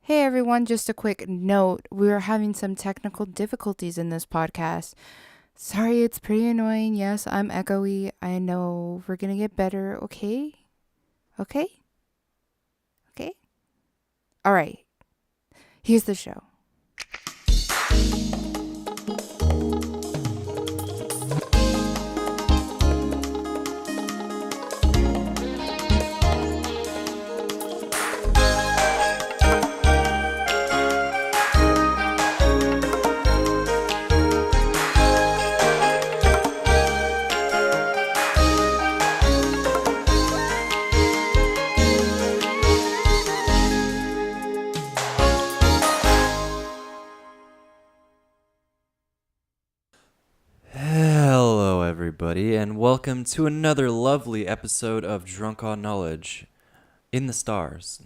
Hey everyone, just a quick note. We're having some technical difficulties in this podcast. Sorry, it's pretty annoying. Yes, I'm echoey. I know we're going to get better. Okay? Okay? Okay? All right. Here's the show. Hello, everybody, and welcome to another lovely episode of Drunk on Knowledge in the Stars.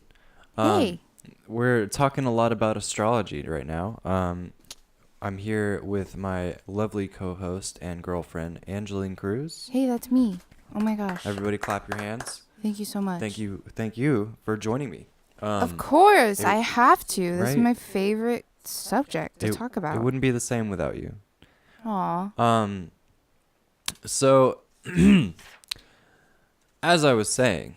Hey. We're talking a lot about astrology right now. I'm here with my lovely co-host and girlfriend, Angeline Cruz. Hey, that's me. Oh my gosh. Everybody clap your hands. Thank you so much. Thank you for joining me. Of course, I have to. This is right? my favorite subject to talk about. It wouldn't be the same without you. Aw. So, as I was saying,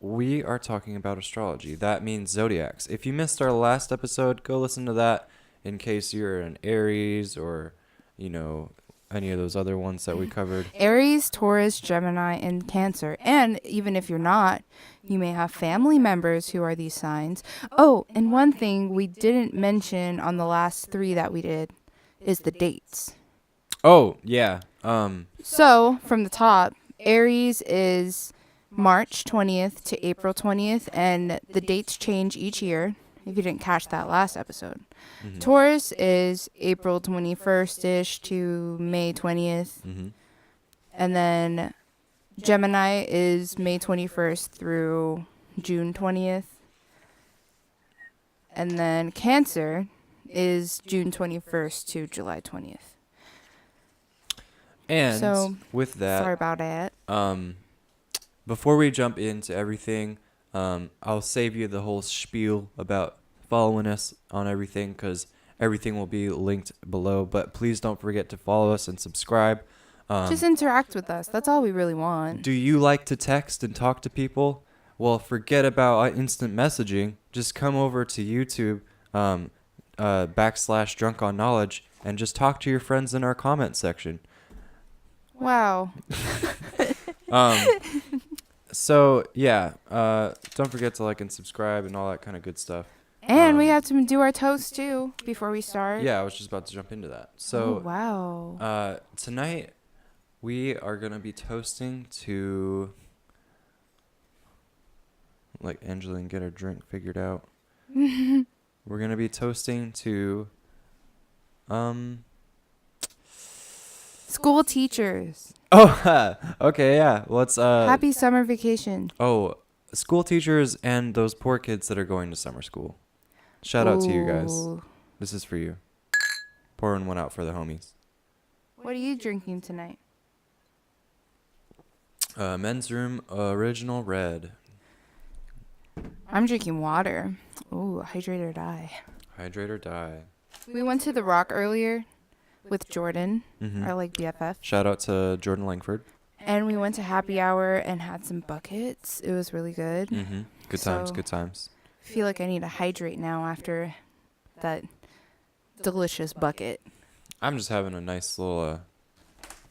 we are talking about astrology. That means zodiacs. If you missed our last episode, go listen to that in case you're an Aries or, any of those other ones that we covered. Aries, Taurus, Gemini, and Cancer. And even if you're not, you may have family members who are these signs. Oh, and one thing we didn't mention on the last 3 that we did is the dates. Oh, yeah. So, from the top, Aries is March 20th to April 20th, and the dates change each year, if you didn't catch that last episode. Mm-hmm. Taurus is April 21st-ish to May 20th. Mm-hmm. And then Gemini is May 21st through June 20th. And then Cancer is June 21st to July 20th. And So, with that, sorry about that. before we jump into everything, I'll save you the whole spiel about following us on everything because everything will be linked below. But please don't forget to follow us and subscribe. Just interact with us. That's all we really want. Do you like to text and talk to people? Well, forget about instant messaging. Just come over to YouTube, /Drunk on Knowledge, and just talk to your friends in our comment section. Wow. So yeah, don't forget to like and subscribe and all that kind of good stuff. And we have to do our toast too before we start. Yeah, I was just about to jump into that. So wow. Tonight we are gonna be toasting to, like, Angeline, get her drink figured out. We're gonna be toasting to School teachers. Oh, okay, yeah. Let's Happy summer vacation. Oh, school teachers and those poor kids that are going to summer school. Shout out to you guys. Ooh. This is for you. Pouring one out for the homies. What are you drinking tonight? Men's Room Original Red. I'm drinking water. Ooh, hydrate or die. Hydrate or die. We went to the Rock earlier with Jordan, Mm-hmm. our BFF. Shout out to Jordan Langford. And we went to happy hour and had some buckets. It was really good. Mm-hmm. Good times. Feel like I need to hydrate now after that delicious bucket. I'm just having a nice little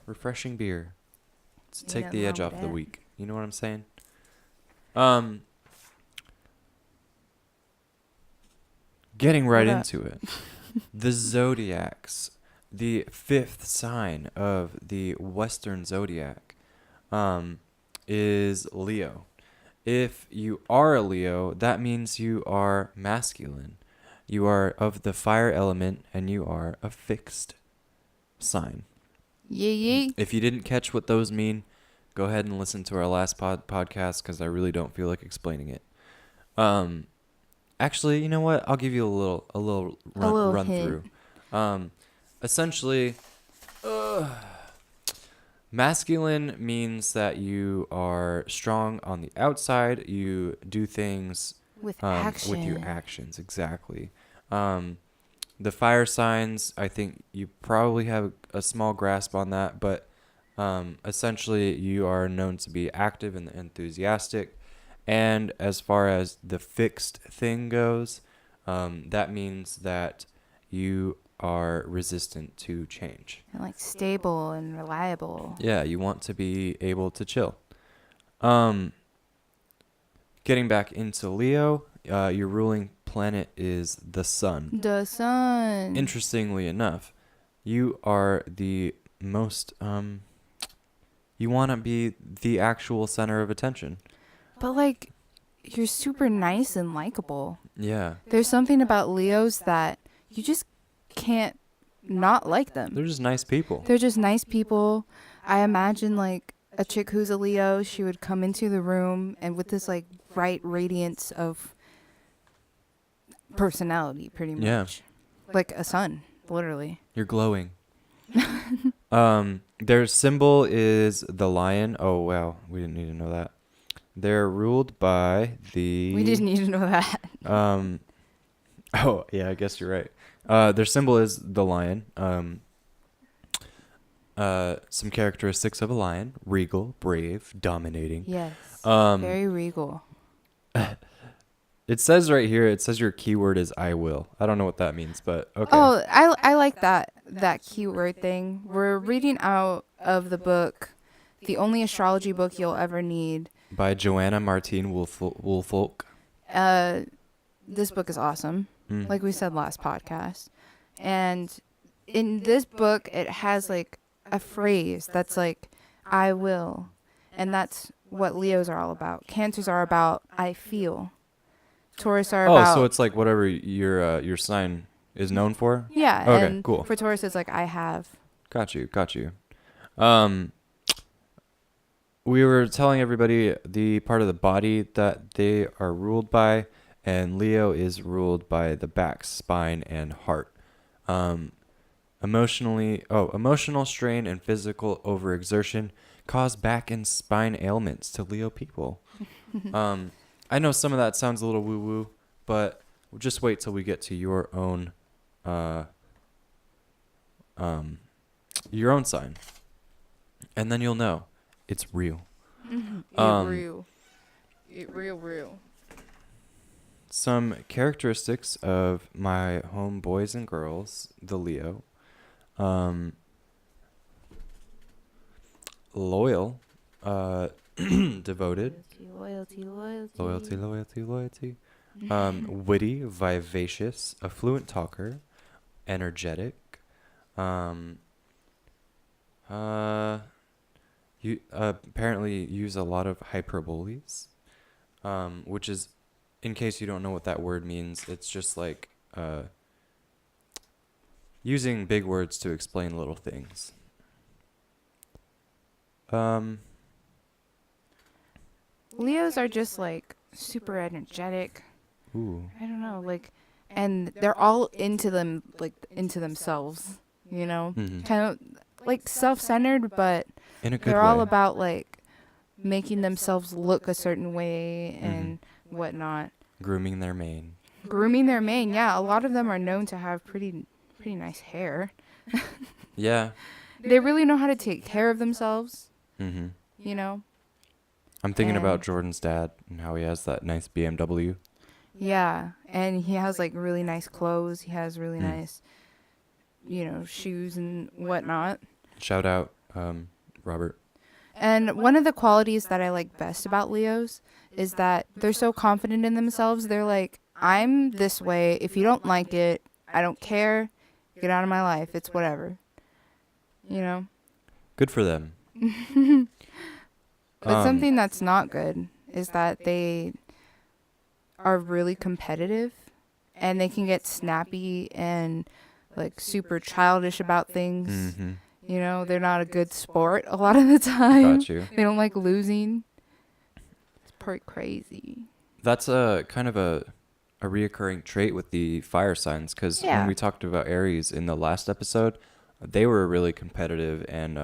refreshing beer to take the edge off the week. You know what I'm saying? Getting right into it. The zodiacs, the 5th sign of the Western zodiac, is Leo. If you are a Leo, that means you are masculine. You are of the fire element, and you are a fixed sign. Yee. If you didn't catch what those mean, go ahead and listen to our last podcast because I really don't feel like explaining it. Actually, you know what? I'll give you a little run through. Essentially, masculine means that you are strong on the outside. You do things With with your action. actions. Exactly. The fire signs, I think you probably have a small grasp on that, but essentially you are known to be active and enthusiastic. And as far as the fixed thing goes, that means that you are resistant to change. And like stable and reliable. Yeah, you want to be able to chill. Um, Getting back into Leo, your ruling planet is the sun. The sun. Interestingly enough, you are the most you want to be the actual center of attention. But like, you're super nice and likable. Yeah. There's something about Leos that you just can't not like them. They're just nice people. They're just nice people. I imagine like a chick who's a Leo, she would come into the room and with this like bright radiance of personality, pretty much. Yeah. Like a sun, literally. You're glowing. Their symbol is the lion. Oh, wow. We didn't need to know that. They're ruled by the... We didn't need to know that. Oh, yeah, I guess you're right. Their symbol is the lion. Some characteristics of a lion: regal, brave, dominating. Yes. Um, Very regal. It says right here, it says your keyword is I will. I don't know what that means, but okay. Oh, I like that keyword thing. We're reading out of the book, the only astrology book you'll ever need. By Joanna Martine Woolfolk. This book is awesome, Mm. like we said last podcast. And in this book, it has like a phrase that's like, I will. And that's what Leos are all about. Cancers are about, I feel. Taurus are about... Oh, so it's like whatever your sign is known for? Yeah. Okay, and cool. for Taurus, it's like, I have. Got you. We were telling everybody the part of the body that they are ruled by, and Leo is ruled by the back, spine, and heart. Emotional strain and physical overexertion cause back and spine ailments to Leo people. I know some of that sounds a little woo-woo, but we'll just wait till we get to your own sign, and then you'll know it's real. Real. Some characteristics of my home boys and girls, the Leo. Loyal, devoted, Loyalty. loyalty. Witty, vivacious, a fluent talker, energetic. You apparently use a lot of hyperboles, which is, in case you don't know what that word means, it's just like using big words to explain little things. Leos are just like super energetic. Ooh. I don't know, like, and they're all into themselves, you know, Mhm. kind of like self-centered, but In a good they're way. all about like making themselves look a certain way and Mm-hmm. whatnot. Grooming their mane. Grooming their mane, yeah. A lot of them are known to have pretty nice hair. Yeah. They really know how to take care of themselves, Mm-hmm. you know. I'm thinking And- about Jordan's dad and how he has that nice BMW. Yeah, and he has like really nice clothes. He has really Mm. nice, shoes and whatnot. Shout out, Robert. And one of the qualities that I like best about Leos is that they're so confident in themselves. They're like, I'm this way. If you don't like it, I don't care. Get out of my life. It's whatever. You know? Good for them. But something that's not good is that they are really competitive and they can get snappy and like super childish about things. Mm-hmm. You know, they're not a good sport a lot of the time. Got you. They don't like losing. It's pretty crazy. That's a kind of a reoccurring trait with the fire signs, because Yeah. when we talked about Aries in the last episode, they were really competitive and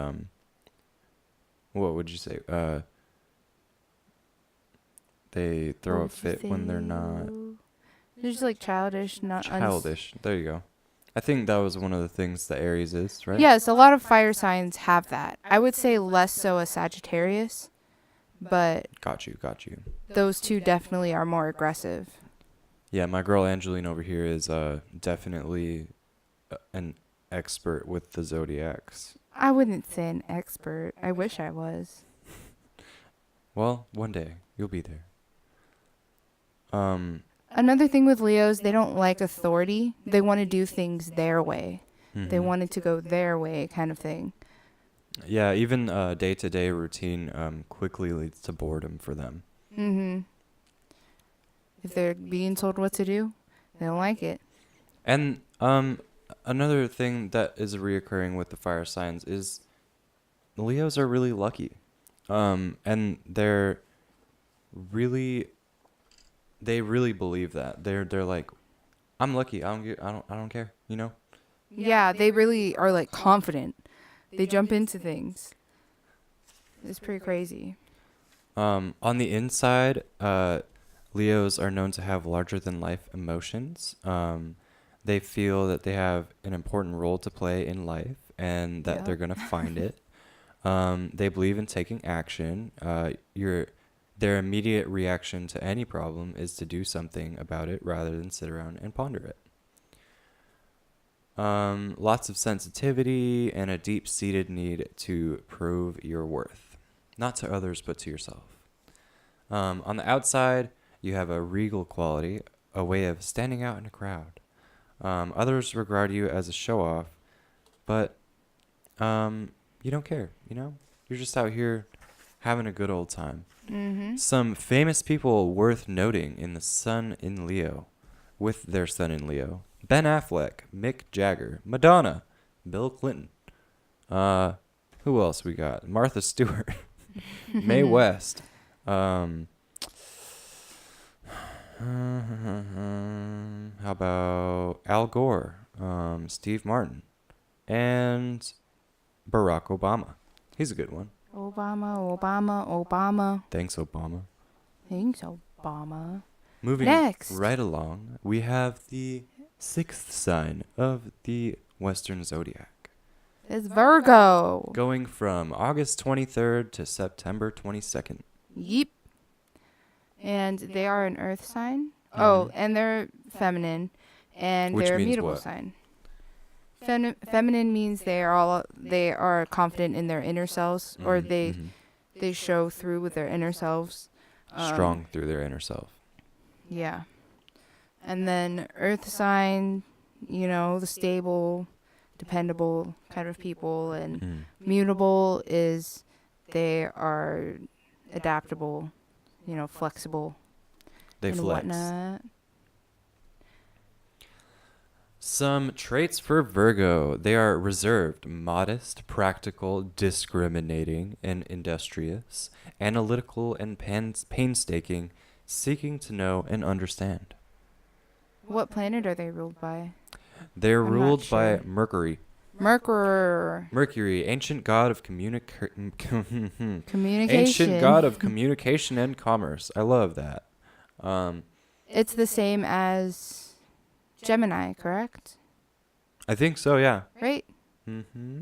what would you say? They What throw a would you fit when they're say? not They're just like childish, not childish. There you go. I think that was one of the things that Aries is, right? Yes, a lot of fire signs have that. I would say less so a Sagittarius, but Got you. those two definitely are more aggressive. Yeah, my girl Angeline over here is definitely an expert with the zodiacs. I wouldn't say an expert. I wish I was. Well, one day you'll be there. Another thing with Leos, they don't like authority. They want to do things their way. They mhm. want it to go their way, kind of thing. Yeah, even day-to-day routine quickly leads to boredom for them. Mm-hmm. If they're being told what to do, they don't like it. And another thing that is reoccurring with the fire signs is Leos are really lucky. And they really believe that. They're like, I'm lucky. I don't care, you know? Yeah, they really are like confident. They jump into things. It's pretty crazy. On the inside, Leos are known to have larger than life emotions. They feel that they have an important role to play in life and that they're Yep. going to find it. They believe in taking action. Their immediate reaction to any problem is to do something about it rather than sit around and ponder it. Lots of sensitivity and a deep-seated need to prove your worth. Not to others, but to yourself. On the outside, you have a regal quality, a way of standing out in a crowd. Others regard you as a show-off, but you don't care, you know? You're just out here having a good old time. Mm-hmm. Some famous people worth noting in the Sun in Leo, with their Sun in Leo. Ben Affleck, Mick Jagger, Madonna, Bill Clinton. Who else we got? Martha Stewart, Mae West. How about Al Gore, Steve Martin, and Barack Obama. He's a good one. Obama. Thanks, Obama. Thanks, Obama. Moving Next. right along, we have the sixth sign of the Western zodiac, It's Virgo. going from August 23rd to September 22nd. Yeep. And they are an earth sign. Oh, and they're feminine. And Which they're a means mutable what? sign. Feminine means they are confident in their inner selves, or they show through with their inner selves. Strong through their inner self. Yeah. And then earth sign, the stable, dependable kind of people, and mutable is they are adaptable, flexible, They and flex. whatnot. Some traits for Virgo. They are reserved, modest, practical, discriminating, and industrious, analytical and painstaking, seeking to know and understand. What planet are they ruled by? They're I'm not ruled by sure. Mercury. Mercury. Ancient god of Communication. ancient god of communication and commerce. I love that. It's the same as Gemini, correct? I think so, yeah. Right? Mm-hmm.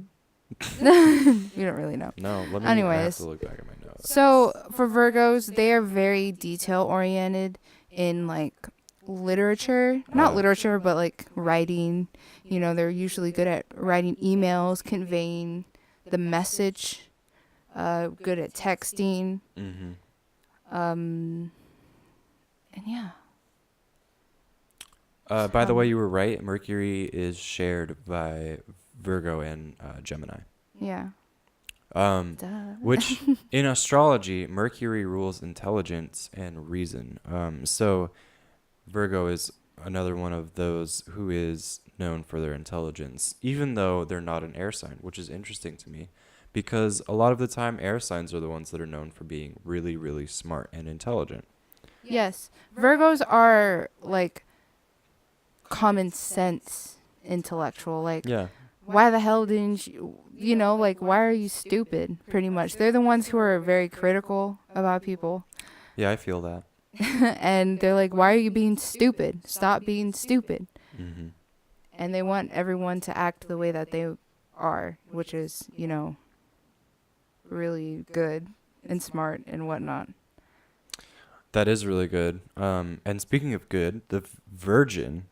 You don't really know. No, I have Anyways. to look back at my notes. So for Virgos, they are very detail oriented in like literature. Not literature, but like writing. They're usually good at writing emails, conveying the message, good at texting. Mm-hmm. And yeah. By the way, you were right. Mercury is shared by Virgo and Gemini. Yeah. Duh. Which in astrology, Mercury rules intelligence and reason. So Virgo is another one of those who is known for their intelligence, even though they're not an air sign, which is interesting to me because a lot of the time air signs are the ones that are known for being really, really smart and intelligent. Yes. Virgos are like common sense intellectual. Like, Yeah. why the hell didn't you, why are you stupid? Pretty much. They're the ones who are very critical about people. Yeah, I feel that. And they're like, why are you being stupid? Stop being stupid. Mm-hmm. And they want everyone to act the way that they are, which is, really good and smart and whatnot. That is really good. And speaking of good, the Virgin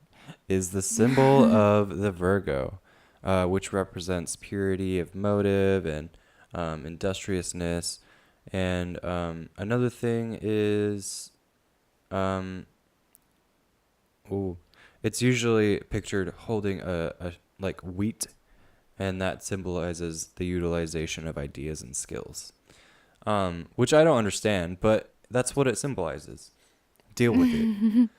is the symbol of the Virgo, which represents purity of motive and industriousness. And another thing is, it's usually pictured holding a like wheat, and that symbolizes the utilization of ideas and skills, which I don't understand, but that's what it symbolizes. Deal with it.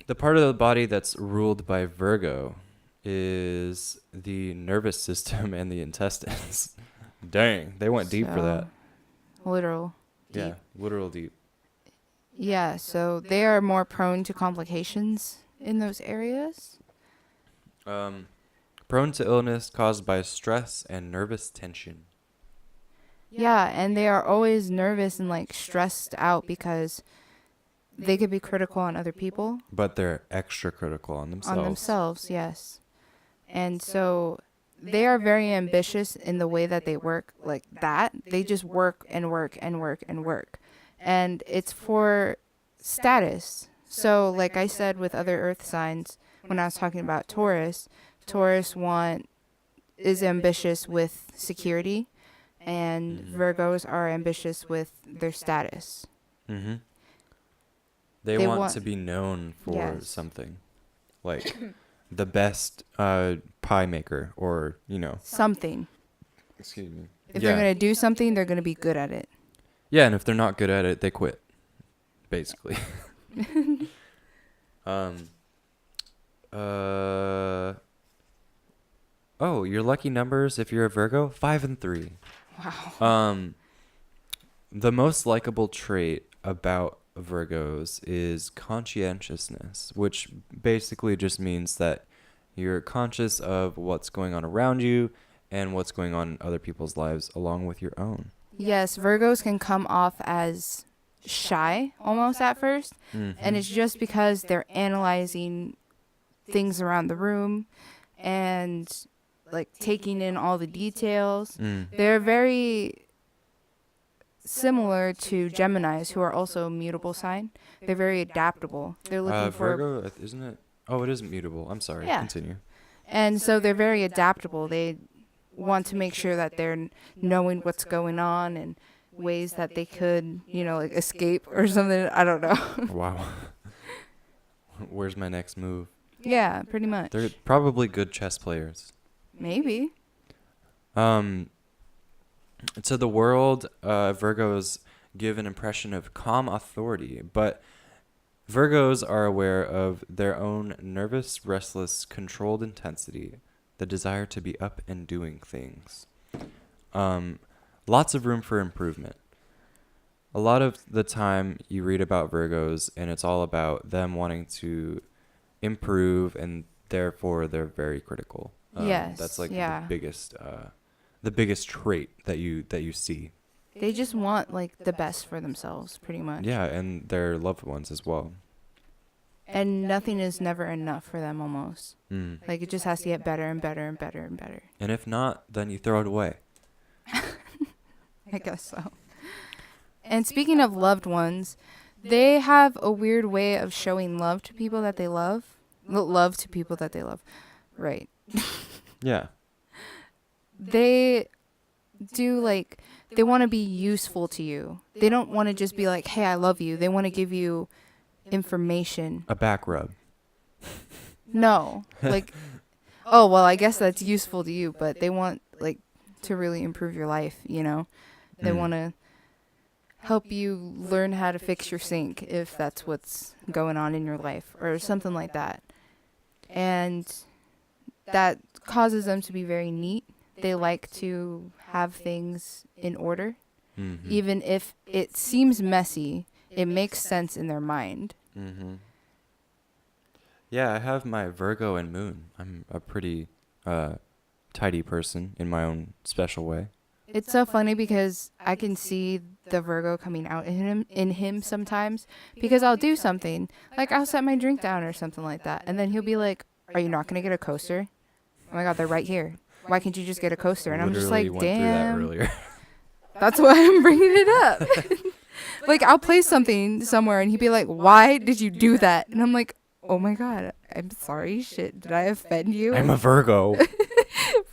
The part of the body that's ruled by Virgo is the nervous system and the intestines. Dang, they went deep for that. Literal. Yeah, Deep. literal deep. Yeah, so they are more prone to complications in those areas. Prone to illness caused by stress and nervous tension. Yeah, and they are always nervous and like stressed out because they could be critical on other people. But they're extra critical on themselves. On themselves, yes. And so they are very ambitious in the way that they work like that. They just work and work and work and work. And it's for status. So like I said with other earth signs, when I was talking about Taurus is ambitious with security, and Virgos are ambitious with their status. Mm-hmm. They want to be known for something, like the best pie maker, or something. Excuse me. If they're gonna do something, they're gonna be good at it. Yeah, and if they're not good at it, they quit. Basically. Oh, your lucky numbers if you're a Virgo, 5 and 3. Wow. The most likable trait about Virgos is conscientiousness, which basically just means that you're conscious of what's going on around you and what's going on in other people's lives along with your own. Yes, Virgos can come off as shy almost at first, and it's just because they're analyzing things around the room and like taking in all the details. They're very similar to Geminis, who are also a mutable sign. They're very adaptable. They're looking for Virgo, isn't it? Oh, it is mutable. I'm sorry. Yeah. Continue. And so they're very adaptable. They want to make sure that they're knowing what's going on and ways that they could, like escape or something. I don't know. Wow. Where's my next move? Yeah, pretty much. They're probably good chess players. Maybe. To the world, Virgos give an impression of calm authority, but Virgos are aware of their own nervous, restless, controlled intensity, the desire to be up and doing things. Lots of room for improvement. A lot of the time you read about Virgos and it's all about them wanting to improve, and therefore they're very critical. Yes. That's like yeah. the biggest trait that you see. They just want like the best for themselves, pretty much. Yeah, and their loved ones as well. And nothing is never enough for them almost. Like it just has to get better and better and better and better. And if not, then you throw it away. I guess so. And speaking of loved ones, they have a weird way of showing love to people that they love. Love to people that they love. Right. Yeah. They do they want to be useful to you. They don't want to just be like, hey, I love you. They want to give you information. A back rub. No. Oh, well, I guess that's useful to you, but they want to really improve your life, They want to help you learn how to fix your sink if that's what's going on in your life or something like that. And that causes them to be very neat. They like to have things in order. Even if it seems messy, it makes sense in their mind. Yeah, I have my Virgo and Moon. I'm a pretty tidy person in my own special way. It's so funny because I can see the Virgo coming out in him sometimes, because I'll do something like I'll set my drink down or something like that, and then he'll be like, "Are you not gonna get a coaster? Oh my God, they're right here. Why can't you just get a coaster?" And I'm just Literally like, went through that "Damn, earlier. that's why I'm bringing it up." Like I'll play something somewhere, and he'd be like, "Why did you do that?" And I'm like, "Oh my God, I'm sorry. Shit, did I offend you?" I'm a Virgo.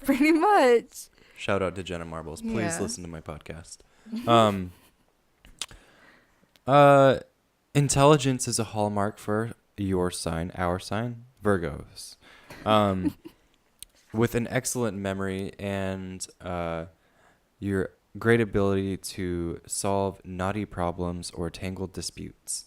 Pretty much. Shout out to Jenna Marbles. Please Yeah. listen to my podcast. Intelligence is a hallmark for your sign, our sign, Virgos. With an excellent memory and your great ability to solve knotty problems or tangled disputes.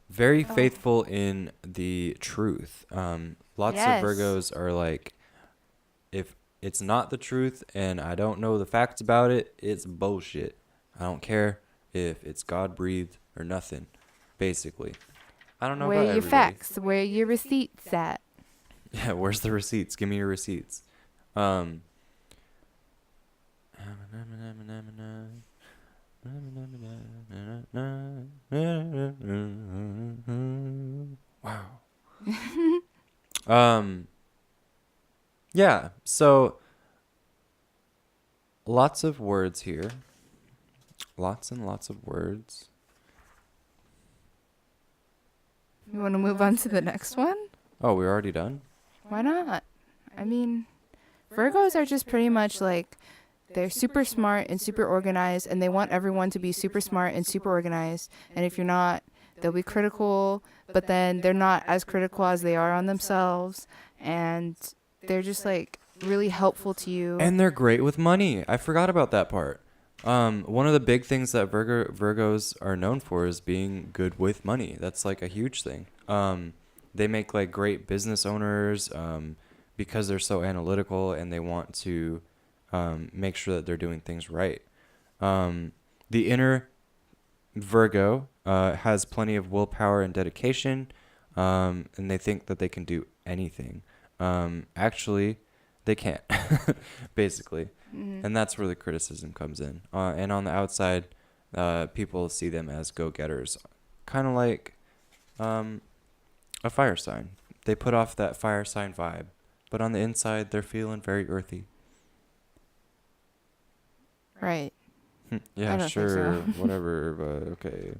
Very faithful in the truth. Lots Yes. of Virgos are like, if it's not the truth and I don't know the facts about it, it's bullshit. I don't care if it's God breathed or nothing, basically. I don't know Where about your everybody. facts? Where your receipts at? Yeah, where's the receipts? Give me your receipts. Wow. Yeah, so lots of words here. Lots and lots of words. You want to move on to the next one? Oh, we're already done? Why not? I mean, Virgos are just pretty much like, they're super smart and super organized, and they want everyone to be super smart and super organized. And if you're not, they'll be critical, but then they're not as critical as they are on themselves. And they're just like really helpful to you. And they're great with money. I forgot about that part. One of the big things that Virgos are known for is being good with money. That's like a huge thing. They make like great business owners because they're so analytical and they want to make sure that they're doing things right. The inner Virgo has plenty of willpower and dedication, and they think that they can do anything. Actually, they can't, basically. And that's where the criticism comes in. And on the outside, people see them as go-getters, kind of like a fire sign. They put off that fire sign vibe, but on the inside, they're feeling very earthy. Right. I Yeah, don't think sure, so. whatever, but okay.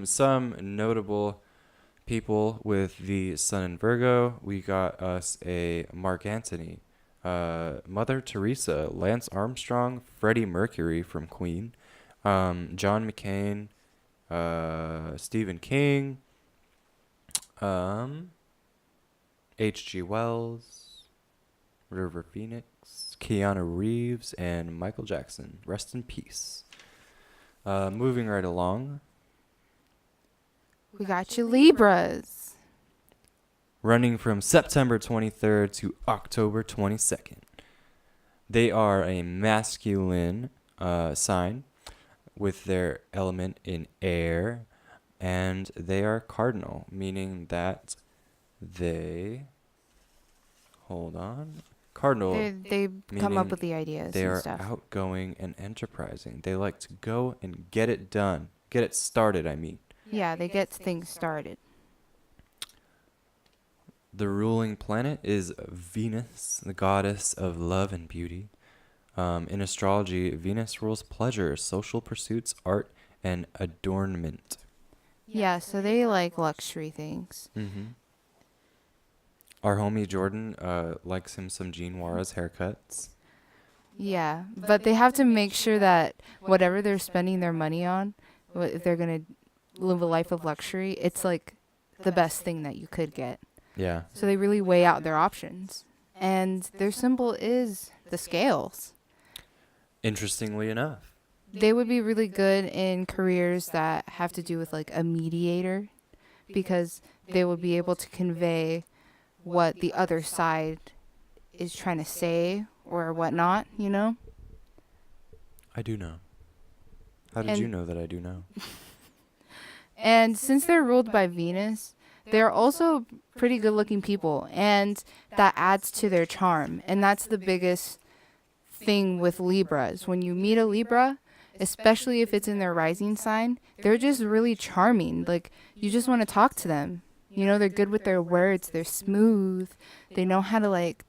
Some notable people with the Sun in Virgo. We got us a Mark Antony, Mother Teresa, Lance Armstrong, Freddie Mercury from Queen, John McCain, Stephen King, H.G. Wells, River Phoenix, Keanu Reeves, and Michael Jackson. Rest in peace. Moving right along. We got you Libras. Running from September 23rd to October 22nd. They are a masculine sign with their element in air, and they are cardinal, meaning that they... Hold on. Cardinal. They come up meaning with the ideas They and are stuff. outgoing and enterprising. They like to go and get it done. Get it started, I mean. Yeah, they get things started. The ruling planet is Venus, the goddess of love and beauty. In astrology, Venus rules pleasure, social pursuits, art, and adornment. Yeah, so they like luxury things. Mm-hmm. Our homie Jordan likes him some Jean Juarez haircuts. Yeah, but they have to make sure that whatever they're spending their money on, if they're going to live a life of luxury, it's like the best thing that you could get. Yeah. So they really weigh out their options. And their symbol is the scales. Interestingly enough. They would be really good in careers that have to do with like a mediator, because they would be able to convey what the other side is trying to say or whatnot, you know? I do know. How did And- you know that I do know? And since they're ruled by Venus, they're also pretty good looking people, and that adds to their charm. And that's the biggest thing with Libras. When you meet a Libra, especially if it's in their rising sign, they're just really charming. Like, you just want to talk to them. You know, they're good with their words, they're smooth, they know how to like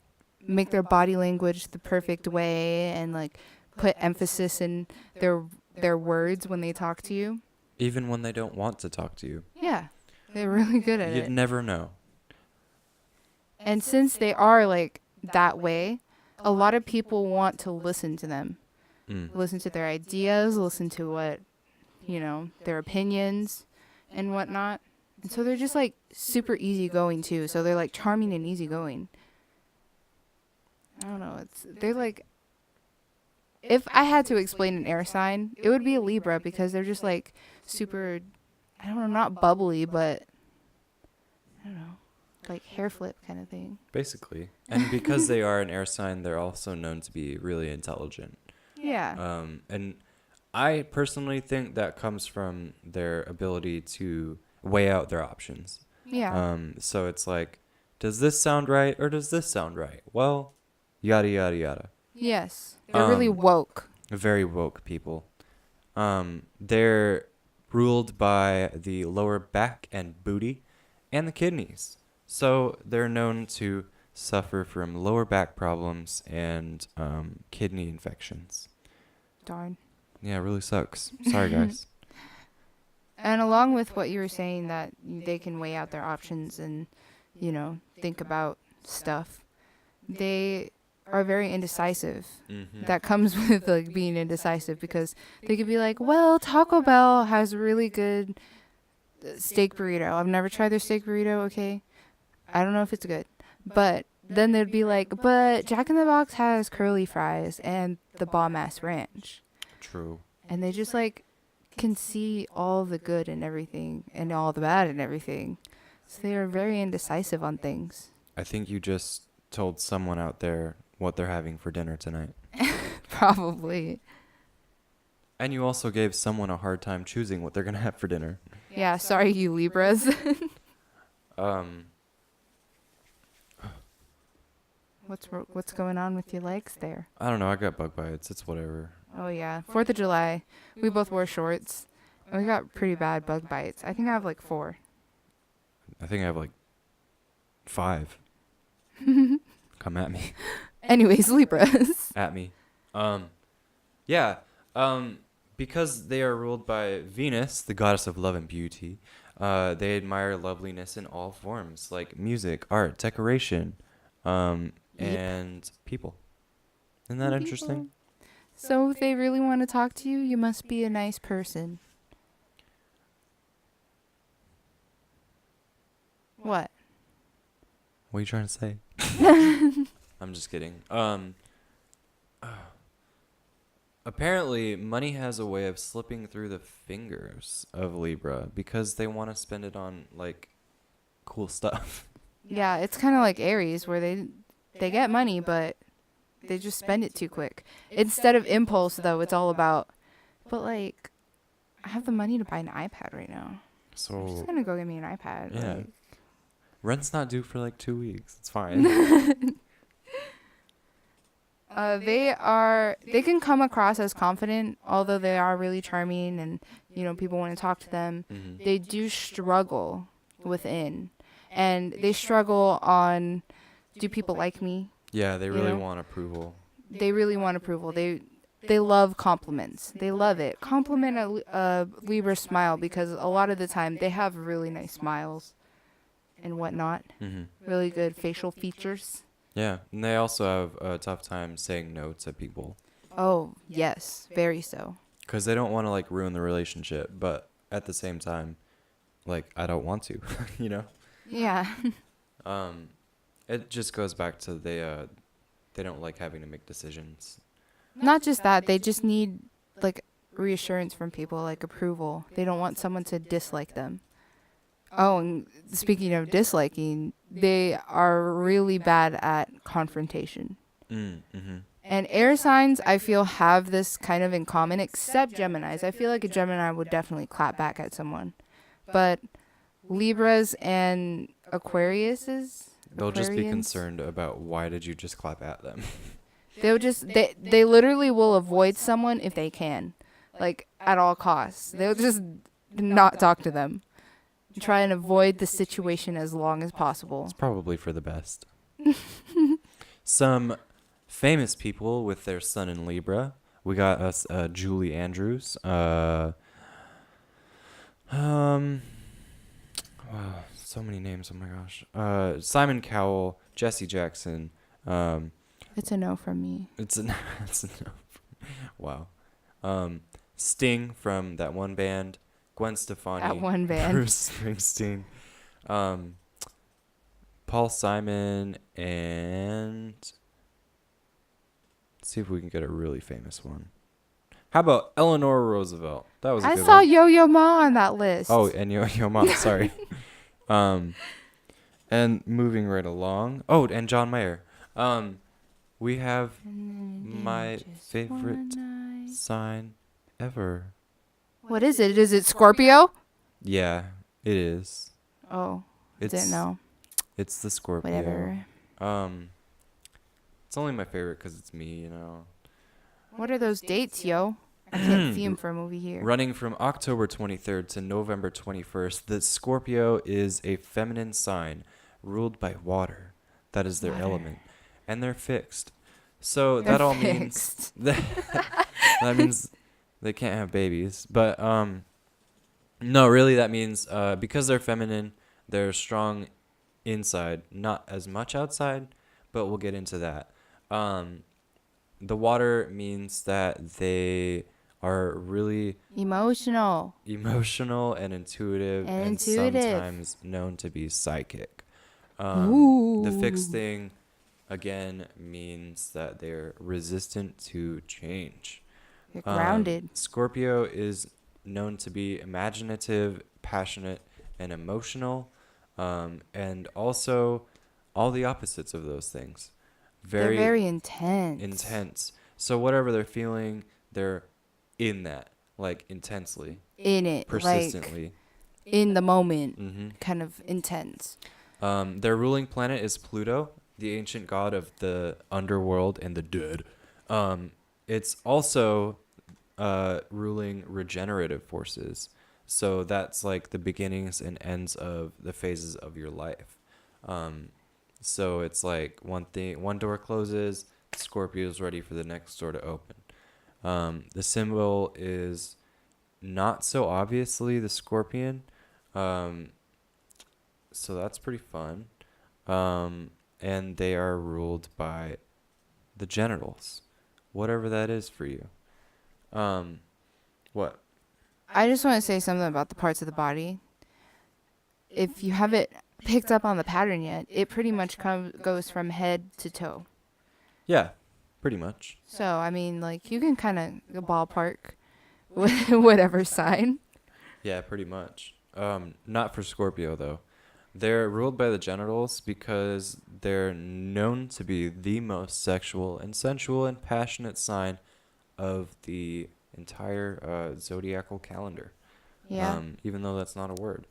make their body language the perfect way and like put emphasis in their words when they talk to you. Even when they don't want to talk to you. Yeah, they're really good at it. You'd never know. And since they are like that way, a lot of people want to listen to them. Listen to their ideas, listen to what, you know, their opinions and whatnot. And so they're just like super easygoing too. So they're like charming and easygoing. I don't know. They're like, if I had to explain an air sign, it would be a Libra, because they're just like super, I don't know, not bubbly, but I don't know, like hair flip kind of thing. Basically. And because they are an air sign, they're also known to be really intelligent. Yeah. And I personally think that comes from their ability to weigh out their options. Yeah. So it's like, does this sound right or does this sound right? Well, yada, yada, yada. Yes. They're really woke. Very woke people. They're ruled by the lower back and booty and the kidneys. So they're known to suffer from lower back problems and kidney infections. Darn. Yeah, it really sucks. Sorry, guys. And along with what you were saying, that they can weigh out their options and, you know, think about stuff, they are very indecisive. Mm-hmm. That comes with like being indecisive, because they could be like, well, Taco Bell has really good steak burrito. I've never tried their steak burrito, okay? I don't know if it's good. But then they'd be like, but Jack in the Box has curly fries and the bomb ass ranch. True. And they just like can see all the good in everything and all the bad in everything. So they are very indecisive on things. I think you just told someone out there what they're having for dinner tonight. Probably. And you also gave someone a hard time choosing what they're going to have for dinner. Yeah, sorry, you Libras. What's going on with your legs there? I don't know. I got bug bites. It's whatever. Oh, yeah. 4th of July. We both wore shorts. And we got pretty bad bug bites. I think I have like 4. I think I have like 5. Come at me. Anyways, Libras. At me. Yeah. Because they are ruled by Venus, the goddess of love and beauty, they admire loveliness in all forms, like music, art, decoration, and people. Isn't that interesting? So if they really want to talk to you, you must be a nice person. What? What are you trying to say? I'm just kidding. Apparently, money has a way of slipping through the fingers of Libra because they want to spend it on, like, cool stuff. Yeah, it's kind of like Aries, where they get money, but they just spend it too quick. Instead of impulse, though, it's all about, but, like, I have the money to buy an iPad right now. So I'm just going to go get me an iPad. Yeah. Like, Rent's not due for, like, 2 weeks. It's fine. They can come across as confident, although they are really charming and, you know, people want to talk to them. Mm-hmm. They do struggle within, and they struggle on, do people like me? Yeah, they really want approval. They really want approval. They love compliments. They love it. Compliment a Libra smile, because a lot of the time they have really nice smiles and whatnot. Mm-hmm. Really good facial features. Yeah, and they also have a tough time saying no to people. Oh, yes, very so. Because they don't want to, like, ruin the relationship, but at the same time, like, I don't want to, you know? Yeah. It just goes back to they don't like having to make decisions. Not just that, they just need, like, reassurance from people, like approval. They don't want someone to dislike them. Oh, and speaking of disliking, they are really bad at confrontation. Mm-hmm. And air signs, I feel, have this kind of in common, except Geminis. I feel like a Gemini would definitely clap back at someone. But Libras and Aquariuses. They'll just be Aquarians. concerned about why did you just clap at them. They literally will avoid someone if they can, like at all costs. They'll just not talk to them. Try and avoid the situation as long as possible. It's probably for the best. Some famous people with their sun in Libra. We got us Julie Andrews. Wow, so many names. Oh my gosh. Simon Cowell, Jesse Jackson. It's a no from me. It's a no. Wow. Sting from that one band. Gwen Stefani. That one band. Bruce Springsteen. Paul Simon, and let's see if we can get a really famous one. How about Eleanor Roosevelt? That was a I good saw one. Yo-Yo Ma on that list. Oh, and Yo Ma, sorry. And moving right along. Oh, and John Mayer. We have my favorite sign ever. What is it? Is it Scorpio? Yeah, it is. Oh, It's, didn't know. It's the Scorpio. Whatever. It's only my favorite because it's me, you know. What are those dates, yo? I can't theme for a movie here. Running from October 23rd to November 21st, the Scorpio is a feminine sign ruled by water. That is their element. And they're fixed. So that all means that means they can't have babies. But no, really that means because they're feminine, they're strong inside, not as much outside, but we'll get into that. The water means that they are really Emotional and intuitive and sometimes known to be psychic. The fixed thing, again, means that they're resistant to change. You're grounded. Scorpio is known to be imaginative, passionate, and emotional, and also all the opposites of those things. They're very intense. So whatever they're feeling, they're in that, like intensely, in it, persistently, like in the moment, kind of intense. Their ruling planet is Pluto, the ancient god of the underworld and the dead. It's also ruling regenerative forces. So that's like the beginnings and ends of the phases of your life. So it's like one door closes, Scorpio's ready for the next door to open. The symbol is not so obviously the scorpion. So that's pretty fun. And they are ruled by the genitals, whatever that is for you. What? I just want to say something about the parts of the body. If you haven't picked up on the pattern yet, it pretty much goes from head to toe. Yeah, pretty much. So, I mean, like, you can kind of ballpark whatever sign. Yeah, pretty much. Not for Scorpio, though. They're ruled by the genitals because they're known to be the most sexual and sensual and passionate sign of the entire zodiacal calendar. Yeah. Even though that's not a word.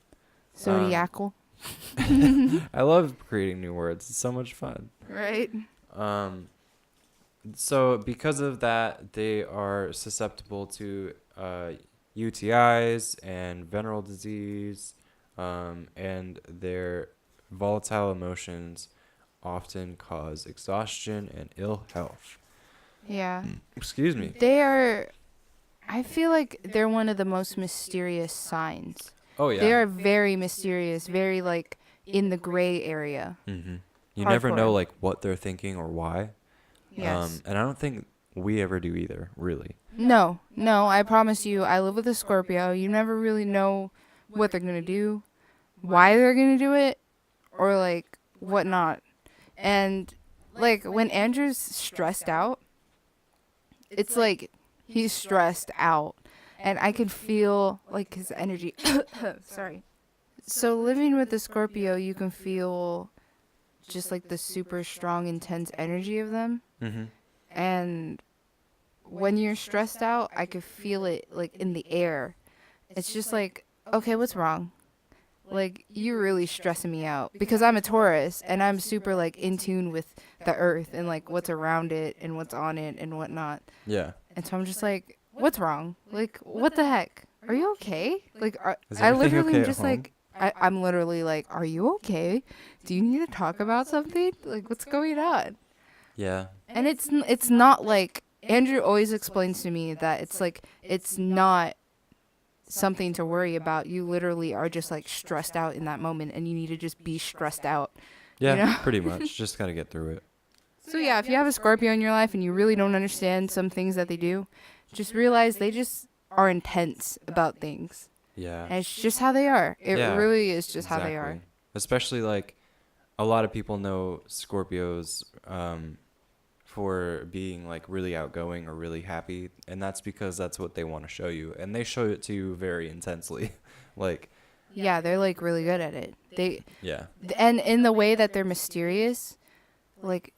Zodiacal. I love creating new words. It's so much fun. Right. So because of that, they are susceptible to UTIs and venereal disease, and their volatile emotions often cause exhaustion and ill health. Yeah. Excuse me. I feel like they're one of the most mysterious signs. Oh, yeah. They are very mysterious, very, like, in the gray area. Mm-hmm. You never know, Hardcore. like, what they're thinking or why. Yes. And I don't think we ever do either, really. No, I promise you, I live with a Scorpio. You never really know what they're going to do, why they're going to do it, or, like, whatnot. And, like, when Andrew's stressed out, it's like he's stressed out. And I could feel, like, his energy. Sorry. So living with the Scorpio, you can feel just, like, the super strong, intense energy of them. Mm-hmm. And when you're stressed out, I could feel it, like, in the air. It's just like, okay, what's wrong? Like, you're really stressing me out because I'm a Taurus and I'm super like in tune with the earth and like what's around it and what's on it and whatnot. Yeah. And so I'm just like, what's wrong? Like, what the heck? Are you okay? Like, Is I everything literally okay am at just home? like, I'm literally like, are you okay? Do you need to talk about something? Like, what's going on? Yeah. And it's not like, Andrew always explains to me that it's like, it's not something to worry about. You literally are just like stressed out in that moment and you need to just be stressed out, you Yeah, know? pretty much. Just gotta get through it. So yeah, if you have a Scorpio in your life and you really don't understand some things that they do, just realize they just are intense about things. Yeah. And it's just how they are. It Yeah, really is just how they are. exactly. Especially like a lot of people know Scorpios for being like really outgoing or really happy, and that's because that's what they want to show you, and they show it to you very intensely. Like, Yeah, they're like really good at it. yeah. And in the way that they're mysterious, like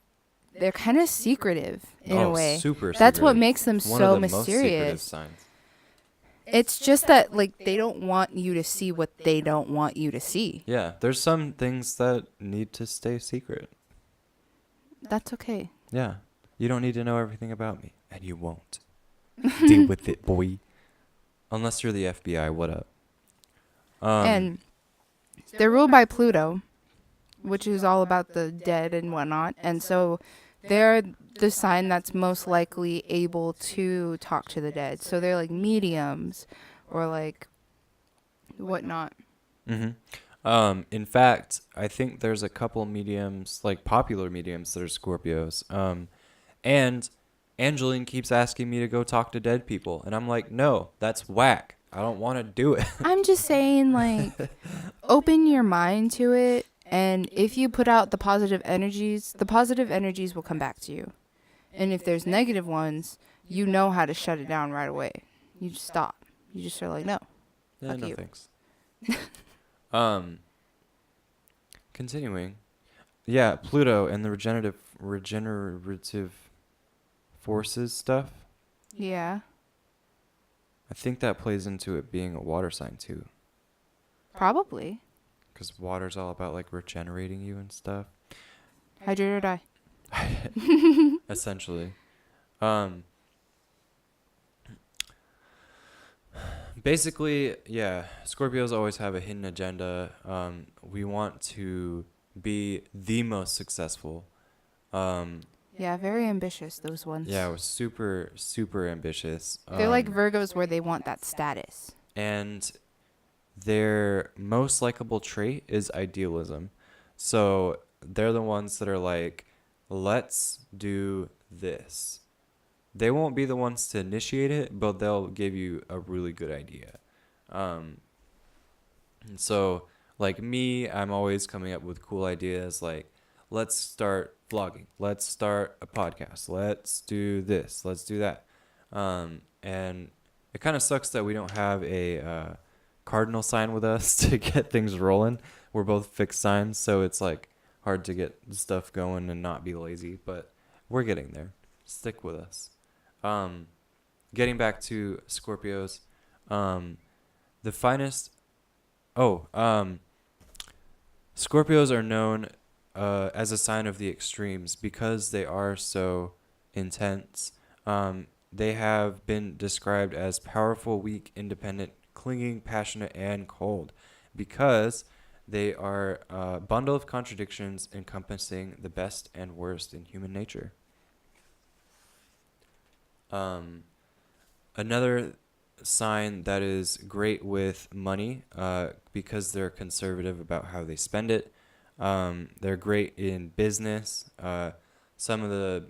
they're kind of secretive in a Oh, way. super That's what secretive. makes them One of so the most secretive mysterious. signs. It's just that like they don't want you to see what they don't want you to see. Yeah, there's some things that need to stay secret. That's okay. Yeah. You don't need to know everything about me, and you won't. Deal with it, boy. Unless you're the FBI, what up? And they're ruled by Pluto, which is all about the dead and whatnot. And so they're the sign that's most likely able to talk to the dead. So they're like mediums or like whatnot. In fact, I think there's a couple mediums, like popular mediums, that are Scorpios. And Angeline keeps asking me to go talk to dead people, and I'm like, no, that's whack. I don't want to do it. I'm just saying, like, open your mind to it. And if you put out the positive energies will come back to you. And if there's negative ones, you know how to shut it down right away. You just stop. You just are like, no. Yeah, Fuck no you. thanks. Continuing. Yeah, Pluto and the regenerative forces stuff. Yeah, I think that plays into it being a water sign too, probably. because water's all about like regenerating you and stuff. Hydrate or die. Essentially. Basically, yeah, Scorpios always have a hidden agenda. We want to be the most successful. Yeah, very ambitious, those ones. Yeah, we're super, super ambitious. They're like Virgos where they want that status. And their most likable trait is idealism. So they're the ones that are like, let's do this. They won't be the ones to initiate it, but they'll give you a really good idea. And so, like me, I'm always coming up with cool ideas like, let's start vlogging. Let's start a podcast. Let's do this. Let's do that. And it kind of sucks that we don't have a cardinal sign with us to get things rolling. We're both fixed signs, so it's like hard to get stuff going and not be lazy, but we're getting there. Stick with us. Getting back to Scorpios, the finest. Scorpios are known as a sign of the extremes because they are so intense. They have been described as powerful, weak, independent, clinging, passionate, and cold because they are a bundle of contradictions encompassing the best and worst in human nature. Another sign that is great with money because they're conservative about how they spend it. They're great in business. Some of the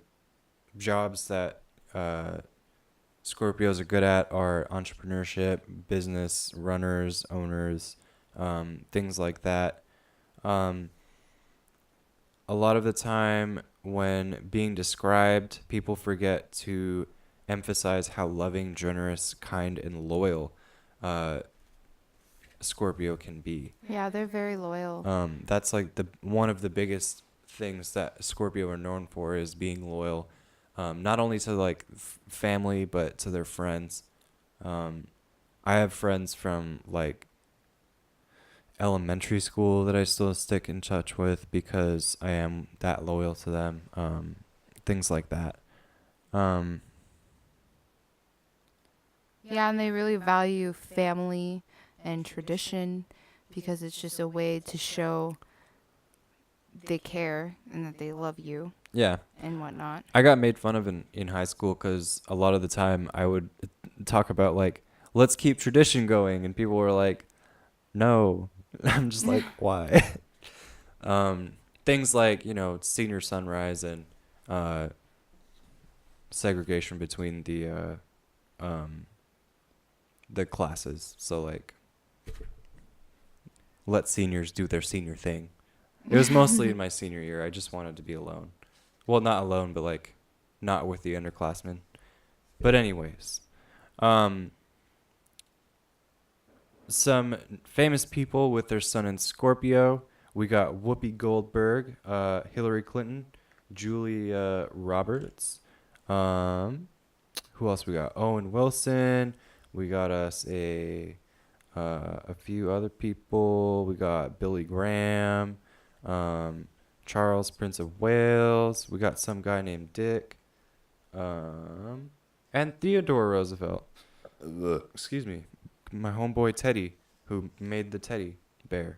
jobs that Scorpios are good at are entrepreneurship, business, runners, owners, things like that. A lot of the time when being described, people forget to emphasize how loving, generous, kind, and loyal Scorpio can be. Yeah, they're very loyal. That's like one of the biggest things that Scorpio are known for is being loyal, not only to like family but to their friends. I have friends from like elementary school that I still stick in touch with because I am that loyal to them. Things like that. Yeah, and they really value family and tradition because it's just a way to show they care and that they love you Yeah. and whatnot. I got made fun of in high school because a lot of the time I would talk about, like, let's keep tradition going. And people were like, no. I'm just like, why? Things like, senior sunrise and segregation between the classes. So, like, let seniors do their senior thing. It was mostly in my senior year. I just wanted to be alone. Well, not alone, but, like, not with the underclassmen. But anyways, some famous people with their sun in Scorpio. We got Whoopi Goldberg, Hillary Clinton, Julia Roberts. Who else we got? Owen Wilson. We got us a few other people. We got Billy Graham, Charles, Prince of Wales. We got some guy named Dick, and Theodore Roosevelt. Excuse me, my homeboy Teddy, who made the teddy bear.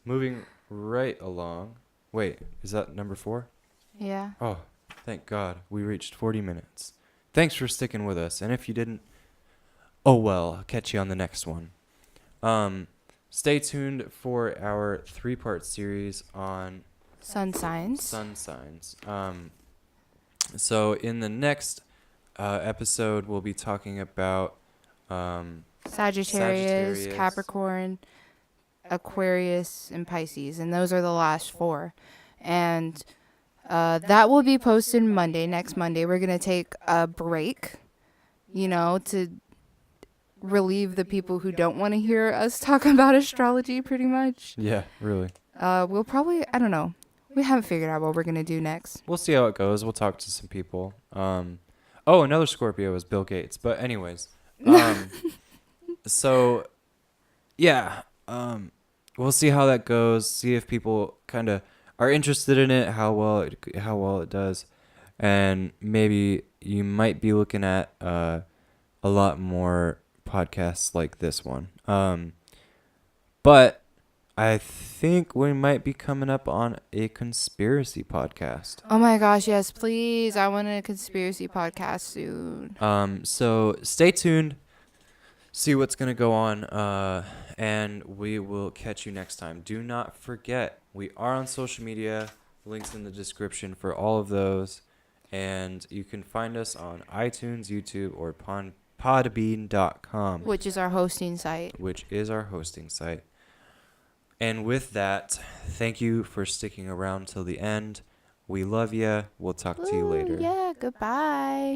Moving right along. Wait, is that number 4? Yeah. Oh, thank God. We reached 40 minutes. Thanks for sticking with us. And if you didn't, oh well, I'll catch you on the next one. Stay tuned for our 3-part series on Sun signs. sun signs. So in the next episode, we'll be talking about Sagittarius, Capricorn, Aquarius, and Pisces. And those are the last 4. And that will be posted next Monday. We're going to take a break, to relieve the people who don't want to hear us talk about astrology, pretty much. Yeah, really. We'll probably, I don't know. We haven't figured out what we're going to do next. We'll see how it goes. We'll talk to some people. Oh, another Scorpio is Bill Gates. But anyways, so yeah, we'll see how that goes. See if people kind of are interested in it, how well it does, and maybe you might be looking at a lot more podcasts like this one. But I think we might be coming up on a conspiracy podcast. Oh my gosh, yes, please. I want a conspiracy podcast soon. So stay tuned. See what's going to go on. And we will catch you next time. Do not forget, we are on social media. Links in the description for all of those. And you can find us on iTunes, YouTube, or podbean.com. Which is our hosting site. And with that, thank you for sticking around till the end. We love you. We'll talk to you later. Yeah, goodbye.